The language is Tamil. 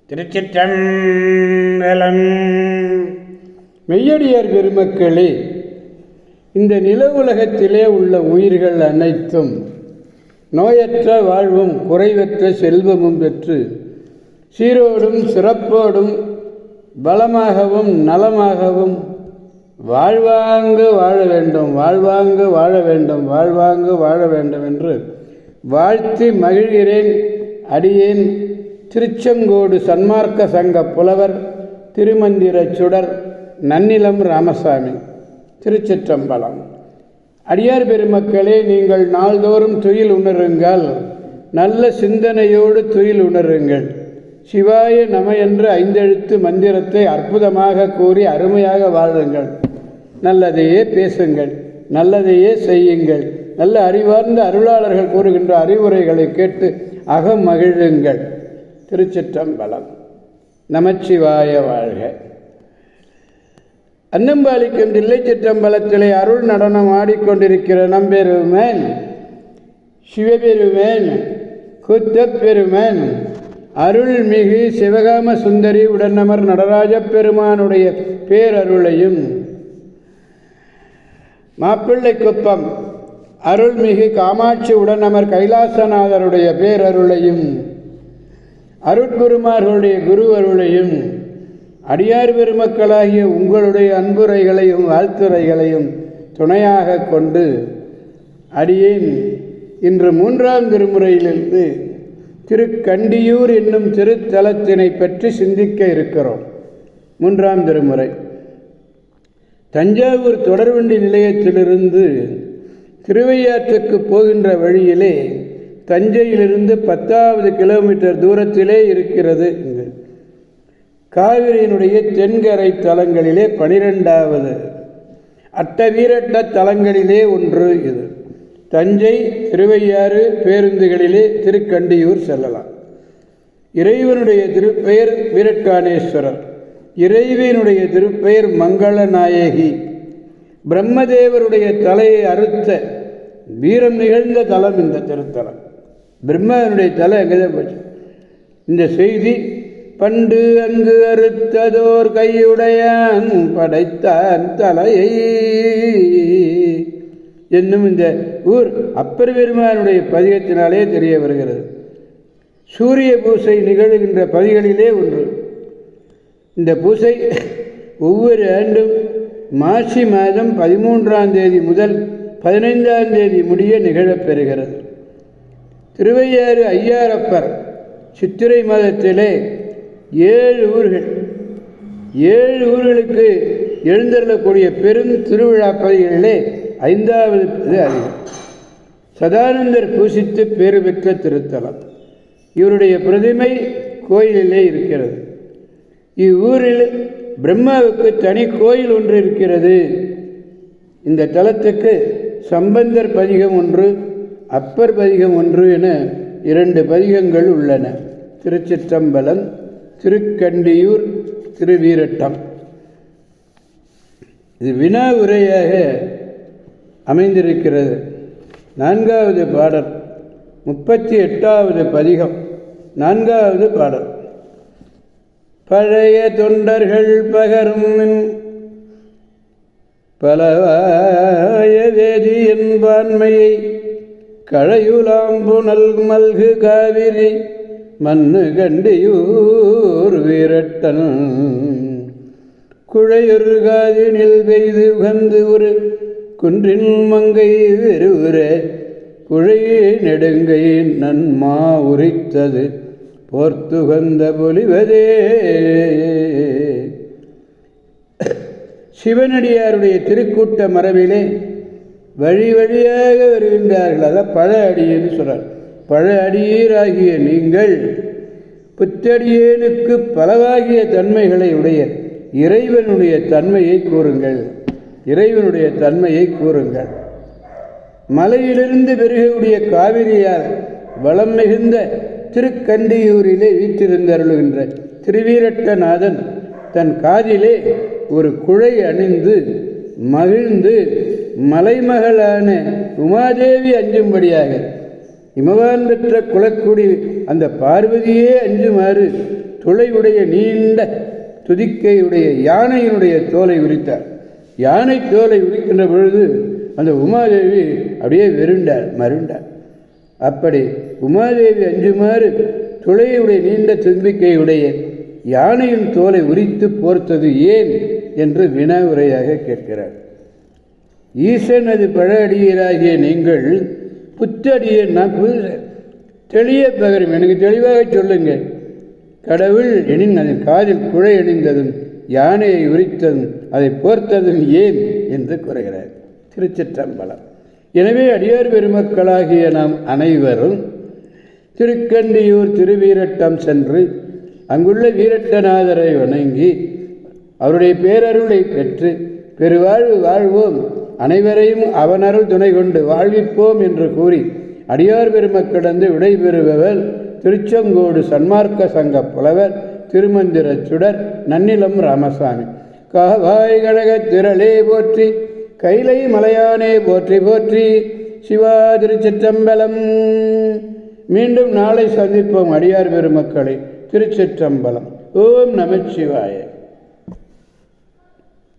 திருச்சிற்றம்பலம். மெய்யடியார் பெருமக்களே, இந்த நில உலகத்திலே உள்ள உயிர்கள் அனைத்தும் நோயற்ற வாழ்வும் குறைவற்ற செல்வமும் பெற்று சீரோடும் சிறப்போடும் பலமாகவும் நலமாகவும் வாழ்வாங்கு வாழ வேண்டும், வாழ்வாங்கு வாழ வேண்டும், வாழ்வாங்கு வாழ வேண்டும் என்று வாழ்த்தி மகிழ்கிறேன். அடியேன் திருச்செங்கோடு சன்மார்க்க சங்க புலவர் திருமந்திர சுடர் நன்னிலம் ராமசாமி. திருச்சிற்றம்பலம். அடியார் பெருமக்களே, நீங்கள் நாள்தோறும் துயில் உணருங்கள், நல்ல சிந்தனையோடு துயில் உணருங்கள். சிவாய நம என்ற 5 எழுத்து மந்திரத்தை அற்புதமாக கூறி அருமையாக வாழுங்கள். நல்லதையே பேசுங்கள், நல்லதையே செய்யுங்கள். நல்ல அறிவார்ந்த அருளாளர்கள் கூறுகின்ற அறிவுரைகளை கேட்டு அகம் மகிழுங்கள். திருச்சிற்றம்பலம். நமச்சிவாய வாழ்க. அன்னம்பாலிக்கும் தில்லை சிற்றம்பலத்திலே அருள் நடனம் ஆடிக்கொண்டிருக்கிற நம்பெருமேன் சிவபெருமேன் குத்தப்பெருமேன் அருள்மிகு சிவகாம சுந்தரி உடனமர் நடராஜ பெருமானுடைய பேரருளையும், மாப்பிள்ளை குப்பம் அருள்மிகு காமாட்சி உடனமர் கைலாசநாதருடைய பேரருளையும், அருட்குருமார்களுடைய குரு அருளையும், அடியார் பெருமக்களாகிய உங்களுடைய அன்புரைகளையும் வாழ்த்துரைகளையும் துணையாக கொண்டு அடியேன் இன்று 3ஆம் திருமுறையிலிருந்து திருக்கண்டியூர் என்னும் திருத்தலத்தினை பற்றி சிந்திக்க இருக்கிறோம். 3ஆம் திருமுறை. தஞ்சாவூர் தொடர்வண்டி நிலையத்திலிருந்து திருவையாற்றுக்கு போகின்ற வழியிலே தஞ்சையிலிருந்து 10வது கிலோமீட்டர் தூரத்திலே இருக்கிறது. காவிரியினுடைய தென்கரை தலங்களிலே 12வது அட்டவீரட்ட தலங்களிலே ஒன்று இது. தஞ்சை திருவையாறு பேருந்துகளிலே திருக்கண்டியூர் செல்லலாம். இறைவனுடைய திருப்பெயர் வீரட்டானேஸ்வரர், இறைவனுடைய திருப்பெயர் மங்களநாயகி. பிரம்மதேவருடைய தலையை அறுத்த வீரம் நிகழ்ந்த தலம் இந்த திருத்தலம். பிரம்மனுடைய தலை எங்கேதான் போச்சு. இந்த செய்தி பண்டு அங்கு அறுத்ததோர் கையுடையான் படைத்தான் தலையை என்னும் இந்த ஊர் அப்பர் பெருமானுடைய பதிகத்தினாலே தெரிய வருகிறது. சூரிய பூசை நிகழ்கின்ற பதிகளிலே ஒன்று. இந்த பூசை ஒவ்வொரு ஆண்டும் மாசி மாதம் 13ஆம் தேதி முதல் 15ஆம் தேதி முடிய நிகழப்பெறுகிறது. திருவையாறு ஐயாரப்பர் சித்திரை மாதத்திலே 7 ஊர்கள், 7 ஊர்களுக்கு எழுந்தருளக்கூடிய பெரும் திருவிழா பதிகளிலே 5வது அதிகம். சதானந்தர் பூசித்து பேறு பெற்ற திருத்தலம். இவருடைய பிரதிமை கோயிலிலே இருக்கிறது. இவ்வூரில் பிரம்மாவுக்கு தனி கோயில் ஒன்று இருக்கிறது. இந்த தலத்துக்கு சம்பந்தர் பதிகம் ஒன்று, அப்பர் பதிகம் ஒன்று என 2 பதிகங்கள் உள்ளன. திருச்சிற்றம்பலம், திருக்கண்டியூர், திருவீரட்டம். இது வினா உரையாக அமைந்திருக்கிறது. 4வது பாடல், 38வது பதிகம், 4வது பாடல். பழைய தொண்டர்கள் பகரும் பலவாய வேதி என்பான்மையை கழையுலாம்புணல் மல்கு காவிரி மண்ணு கண்டியூர் வீரட்டன் குழையொரு காதினில் பெய்து உகந்து ஒரு குன்றின் மங்கை வெறுவுர குழை நெடுங்கை நன்மா உரித்தது போர்த்துகந்த பொலிவதே. சிவனடியாருடைய திருக்கூட்ட மரபிலே வழி வழியாக வருகின்றார்கள். அதான் பழ அடியேன்னு சொல்றார். பழ அடியீராகிய நீங்கள் புத்தடியேனுக்கு பலவாகிய தன்மைகளை உடைய இறைவனுடைய தன்மையை கூறுங்கள், இறைவனுடைய தன்மையை கூறுங்கள். மலையிலிருந்து பெருகக்கூடிய காவிரியால் வளம் மிகுந்த திருக்கண்டியூரிலே வீற்றிருந்தருளுகின்ற திருவீரட்டநாதன் தன் காதிலே ஒரு குழை அணிந்து மகிழ்ந்து மலைமகளான உமாதேவி அஞ்சும்படியாக இமவான் பெற்ற குலக்குடி அந்த பார்வதியே அஞ்சுமாறு துளையுடைய நீண்ட துதிக்கையுடைய யானையினுடைய தோலை உரித்தார். யானை தோலை உரிக்கின்ற பொழுது அந்த உமாதேவி அப்படியே மருண்டார். அப்படி உமாதேவி அஞ்சுமாறு துளையுடைய நீண்ட தும்பிக்கையுடைய யானையின் தோலை உரித்து போர்த்தது ஏன் என்று வினாவுரையாக கேட்கிறார். ஈசன் அது பழ அடியராகிய நீங்கள் புத்தடியை நான் தெளிய பகரும் எனக்கு தெளிவாக சொல்லுங்கள். கடவுள் எனின் அதன் காதில் குழை அணிந்ததும் யானையை உரித்ததும் அதை போர்த்ததும் ஏன் என்று கூறுகிறார். திருச்சிற்றம்பலம். எனவே அடியார் பெருமக்களாகிய நாம் அனைவரும் திருக்கண்டியூர் திருவீரட்டம் சென்று அங்குள்ள வீரட்டநாதரை வணங்கி அவருடைய பேரருளை பெற்று பெருவாழ்வு வாழ்வோம், அனைவரையும் அவனருள் துணை கொண்டு வாழ்விப்போம் என்று கூறி அடியார் பெருமக்கிடந்து விடைபெறுபவர் திருச்செங்கோடு சன்மார்க்க சங்க புலவர் திருமந்திர சுடர் நன்னிலம் ராமசாமி. காவாய் கழக திரளே போற்றி, கைலை மலையானே போற்றி போற்றி. சிவா திருச்சிற்றம்பலம். மீண்டும் நாளை சந்திப்போம் அடியார் பெருமக்களை. திருச்சிற்றம்பலம். ஓம் நமச்சிவாய.